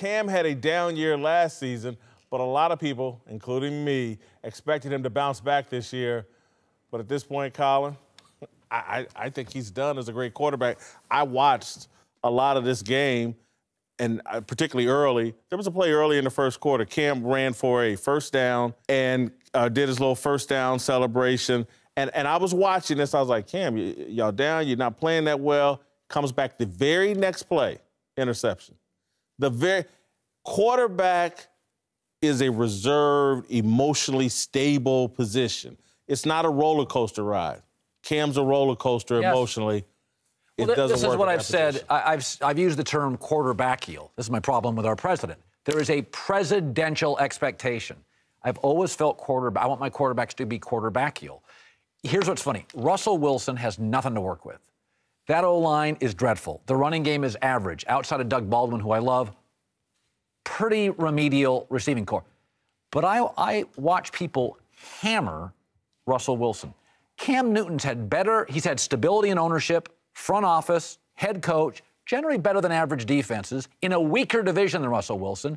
Cam had a down year last season, but a lot of people, including me, expected him to bounce back this year. But at this point, Colin, I think he's done as a great quarterback. I watched a lot of this game, and particularly early. There was a play early in the first quarter. Cam ran for a first down and did his little first down celebration. And I was watching this. I was like, Cam, y'all down. You're not playing that well. Comes back the very next play, interception. The very quarterback is a reserved, emotionally stable position. It's not a roller coaster ride. Cam's a roller coaster emotionally. Well, this is what I've said. I've used the term quarterbackial. This is my problem with our president. There is a presidential expectation. I've always felt I want my quarterbacks to be quarterbackial. Here's what's funny. Russell Wilson has nothing to work with. That O-line is dreadful. The running game is average. Outside of Doug Baldwin, who I love, pretty remedial receiving core. But I watch people hammer Russell Wilson. Cam Newton's he's had stability in ownership, front office, head coach, generally better than average defenses in a weaker division than Russell Wilson,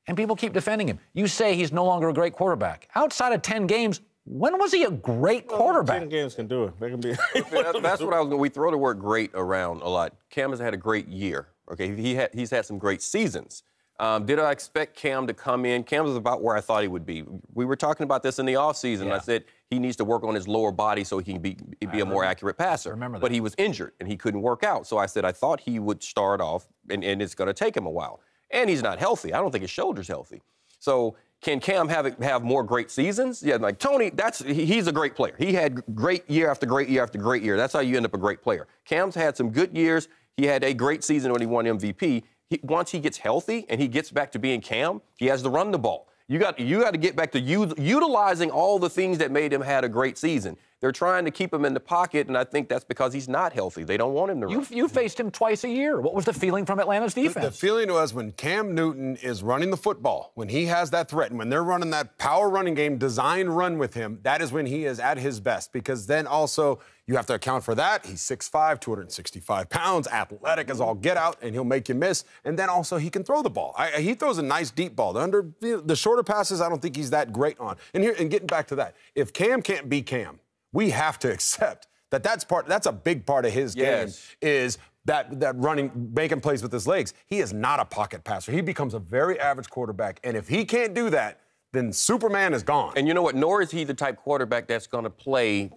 and people keep defending him. You say he's no longer a great quarterback. Outside of 10 games, when was he a great quarterback? 10 games can do it. They can be. That's what I was going to. We throw the word great around a lot. Cam has had a great year. Okay, he's had some great seasons. Did I expect Cam to come in? Cam was about where I thought he would be. We were talking about this in the offseason. Yeah. I said he needs to work on his lower body so he can be a more accurate passer. Remember that. But he was injured, and he couldn't work out. So I said I thought he would start off, and it's going to take him a while. And he's not healthy. I don't think his shoulder's healthy. So can Cam have more great seasons? Yeah, like Tony, he's a great player. He had great year after great year after great year. That's how you end up a great player. Cam's had some good years. He had a great season when he won MVP. Once he gets healthy and he gets back to being Cam, he has to run the ball. You got to get back to utilizing all the things that made him had a great season. They're trying to keep him in the pocket, and I think that's because he's not healthy. They don't want him to run. You faced him twice a year. What was the feeling from Atlanta's defense? The feeling was when Cam Newton is running the football, when he has that threat, and when they're running that power running game, design run with him, that is when he is at his best. Because then also you have to account for that. He's 6'5", 265 pounds, athletic as all get out, and he'll make you miss. And then also he can throw the ball. He throws a nice deep ball. The shorter passes, I don't think he's that great on. And getting back to that, if Cam can't be Cam, we have to accept that's a big part of his game is that running, making plays with his legs. He is not a pocket passer. He becomes a very average quarterback. And if he can't do that, then Superman is gone. And you know what? Nor is he the type quarterback that's going to play,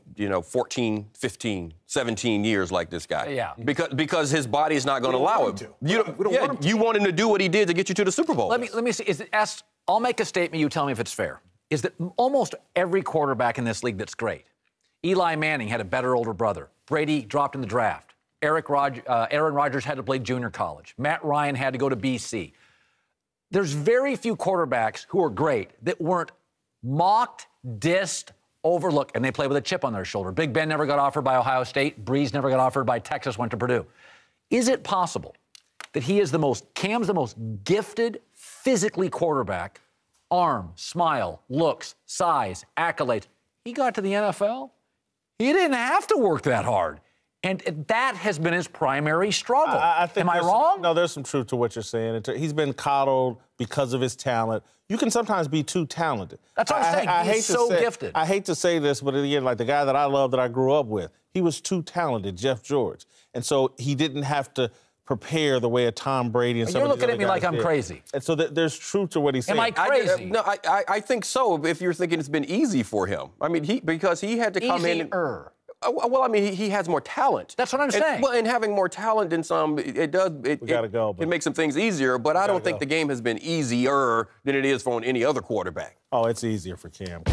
14, 15, 17 years like this guy. Yeah. Because his body is not going to allow him. You want him to do what he did to get you to the Super Bowl. Let me see. I'll make a statement. You tell me if it's fair. Is that almost every quarterback in this league that's great? Eli Manning had a better older brother. Brady dropped in the draft. Aaron Rodgers had to play junior college. Matt Ryan had to go to BC. There's very few quarterbacks who are great that weren't mocked, dissed, overlooked, and they play with a chip on their shoulder. Big Ben never got offered by Ohio State. Breeze never got offered by Texas, went to Purdue. Is it possible that Cam's the most gifted, physically quarterback, arm, smile, looks, size, accolades? He got to the NFL. He didn't have to work that hard. And that has been his primary struggle. Am I wrong? No, there's some truth to what you're saying. He's been coddled because of his talent. You can sometimes be too talented. That's what I'm saying. He's so gifted. I hate to say this, but again, like the guy that I love that I grew up with, he was too talented, Jeff George. And so he didn't have to prepare the way a Tom Brady and some of these other guys did. You're looking at me like I'm crazy. And so there's truth to what he's saying. Am I crazy? I think so, if you're thinking it's been easy for him. I mean, because he had to come in and... Well, I mean, he has more talent. That's what I'm saying. Well, and having more talent than some, it makes some things easier, but I don't think the game has been easier than it is for any other quarterback. Oh, it's easier for Cam.